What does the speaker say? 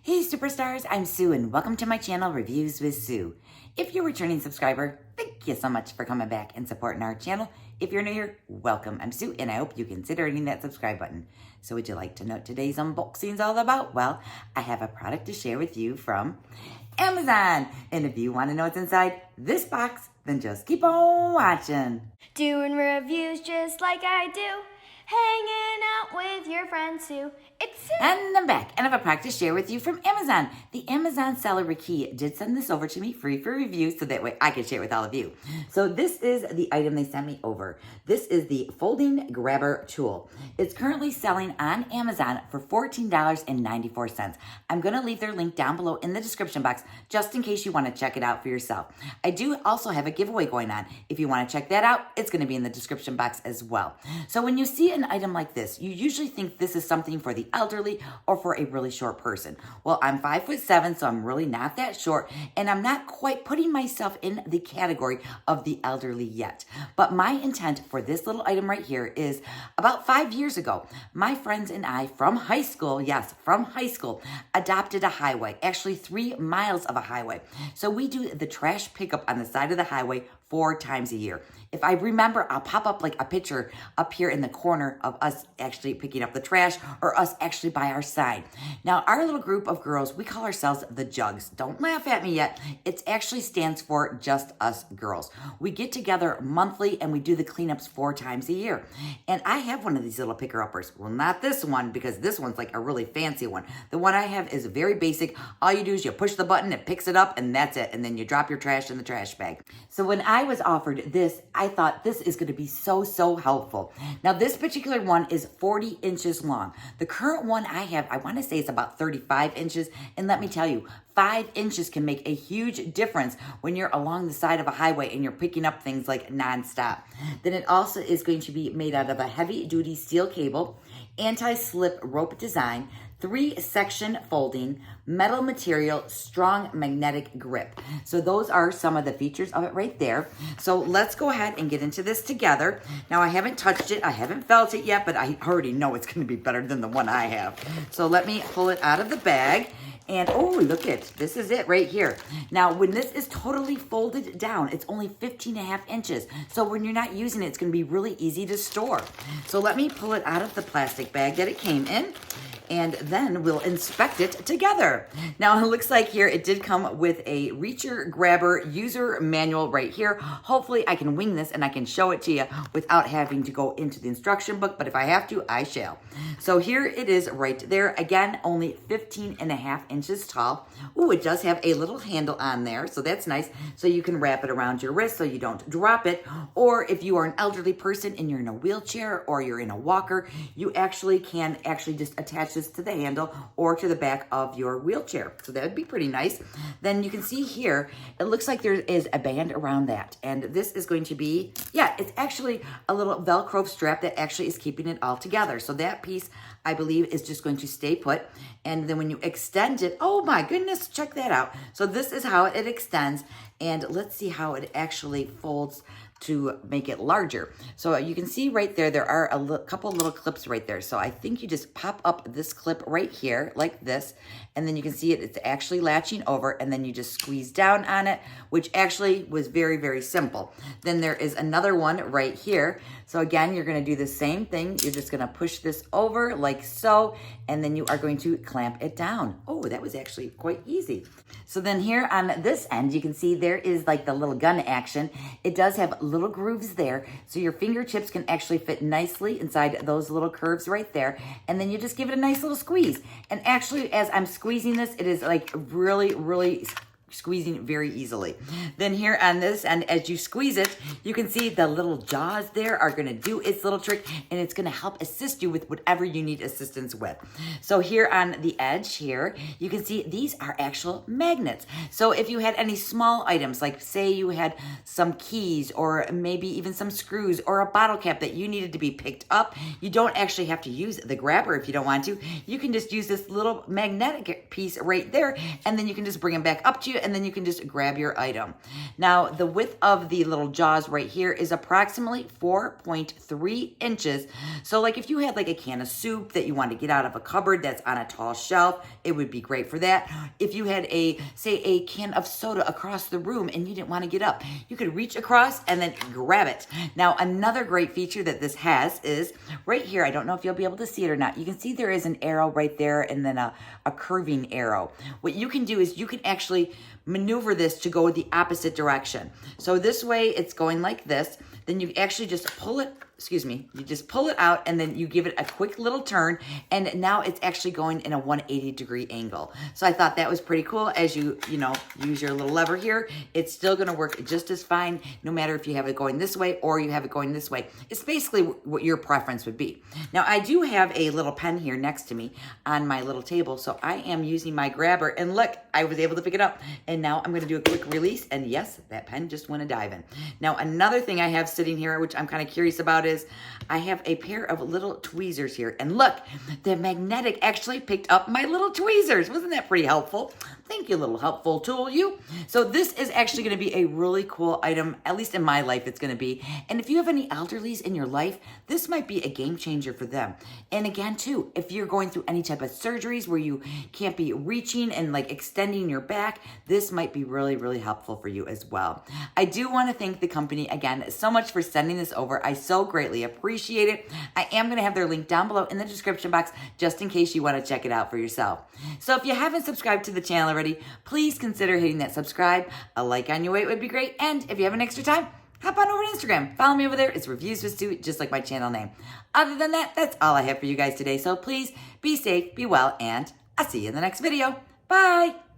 Hey superstars, I'm Sue and welcome to my channel Reviews with Sue. If you're a returning subscriber, thank you so much for coming back and supporting our channel. If you're new here, welcome. I'm Sue and I hope you consider hitting that subscribe button. So would you like to know what today's unboxing is all about? Well, I have a product to share with you from Amazon. And if you want to know what's inside this box, then just keep on watching. Doing reviews just like I do. Hanging out with your friends too. It's Sue. And I'm back, and I have a product to share with you from Amazon. The Amazon seller REWKCY did send this over to me free for review, so that way I can share it with all of you. So this is the item they sent me over. This is the folding grabber tool. It's currently selling on Amazon for $14.94. I'm going to leave their link down below in the description box, just in case you want to check it out for yourself. I do also have a giveaway going on. If you want to check that out, it's going to be in the description box as well. So when you see an item like this, you usually think this is something for the elderly or for a really short person. Well, I'm 5'7", so I'm really not that short, and I'm not quite putting myself in the category of the elderly yet. But my intent for this little item right here is about 5 years ago, my friends and I from high school, yes, from high school, adopted a highway, actually 3 miles of a highway. So we do the trash pickup on the side of the highway 4 times a year. If I remember, I'll pop up like a picture up here in the corner of us actually picking up the trash or us actually by our side. Now, our little group of girls, we call ourselves the Jugs. Don't laugh at me yet. It actually stands for Just Us Girls. We get together monthly and we do the cleanups 4 times a year. And I have one of these little picker-uppers. Well, not this one, because this one's like a really fancy one. The one I have is very basic. All you do is you push the button, it picks it up, and that's it. And then you drop your trash in the trash bag. So when I was offered this, I thought this is going to be so helpful. Now, this particular one is 40 inches long. The current one I have, I want to say it's about 35 inches. And let me tell you, 5 inches can make a huge difference when you're along the side of a highway and you're picking up things like nonstop. Then it also is going to be made out of a heavy-duty steel cable, anti-slip rope design, 3-section folding, metal material, strong magnetic grip. So those are some of the features of it right there. So let's go ahead and get into this together. Now, I haven't touched it, I haven't felt it yet, but I already know it's going to be better than the one I have. So let me pull it out of the bag. And oh, look it, this is it right here. Now, when this is totally folded down, it's only 15.5 inches. So when you're not using it, it's gonna be really easy to store. So let me pull it out of the plastic bag that it came in, and then we'll inspect it together. Now, it looks like here it did come with a reacher grabber user manual right here. Hopefully I can wing this and I can show it to you without having to go into the instruction book, but if I have to, I shall. So here it is right there. Again, only 15.5 inches tall. Ooh, it does have a little handle on there, so that's nice. So you can wrap it around your wrist so you don't drop it. Or if you are an elderly person and you're in a wheelchair or you're in a walker, you actually can just attach this to the handle or to the back of your wheelchair. So that would be pretty nice. Then you can see here, it looks like there is a band around that. And this is going to be, yeah, it's actually a little Velcro strap that actually is keeping it all together. So that piece, I believe, is just going to stay put. And then when you extend it, oh my goodness, check that out. So this is how it extends. And let's see how it actually folds to make it larger. So you can see right there, there are a couple little clips right there. So I think you just pop up this clip right here like this, and then you can see it's actually latching over, and then you just squeeze down on it, which actually was very simple. Then there is another one right here. So again, you're gonna do the same thing. You're just gonna push this over like so, and then you are going to clamp it down. Oh, that was actually quite easy. So then here on this end, you can see there is like the little gun action. It does have little grooves there, so your fingertips can actually fit nicely inside those little curves right there, and then you just give it a nice little squeeze. And actually, as I'm squeezing this, it is like really squeezing very easily. Then here on this end, as you squeeze it, you can see the little jaws there are gonna do its little trick, and it's gonna help assist you with whatever you need assistance with. So here on the edge here, you can see these are actual magnets. So if you had any small items, like say you had some keys or maybe even some screws or a bottle cap that you needed to be picked up, you don't actually have to use the grabber if you don't want to. You can just use this little magnetic piece right there, and then you can just bring them back up to you and then you can just grab your item. Now, the width of the little jaws right here is approximately 4.3 inches. So like if you had like a can of soup that you want to get out of a cupboard that's on a tall shelf, it would be great for that. If you had say a can of soda across the room and you didn't want to get up, you could reach across and then grab it. Now, another great feature that this has is right here. I don't know if you'll be able to see it or not. You can see there is an arrow right there and then a curving arrow. What you can do is you can actually maneuver this to go the opposite direction. So this way it's going like this. Then you actually just pull it, you just pull it out and then you give it a quick little turn, and now it's actually going in a 180-degree angle. So I thought that was pretty cool. As you use your little lever here, it's still gonna work just as fine no matter if you have it going this way or you have it going this way. It's basically what your preference would be. Now I do have a little pen here next to me on my little table, so I am using my grabber, and look, I was able to pick it up, and now I'm gonna do a quick release, and yes, that pen just went a diving. Now another thing I have sitting here, which I'm kind of curious about, is I have a pair of little tweezers here, and look, the magnetic actually picked up my little tweezers. Wasn't that pretty helpful? Thank you, little helpful tool, you. So this is actually going to be a really cool item, at least in my life it's going to be. And if you have any elderlies in your life, this might be a game changer for them. And again, too, if you're going through any type of surgeries where you can't be reaching and like extending your back, this might be really, really helpful for you as well. I do want to thank the company again so much for sending this over. I so greatly appreciate it. I am going to have their link down below in the description box just in case you want to check it out for yourself. So if you haven't subscribed to the channel already, please consider hitting that subscribe. A like on your way would be great. And if you have an extra time, hop on over to Instagram. Follow me over there. It's Reviews with Sue, just like my channel name. Other than that, that's all I have for you guys today. So please be safe, be well, and I'll see you in the next video. Bye.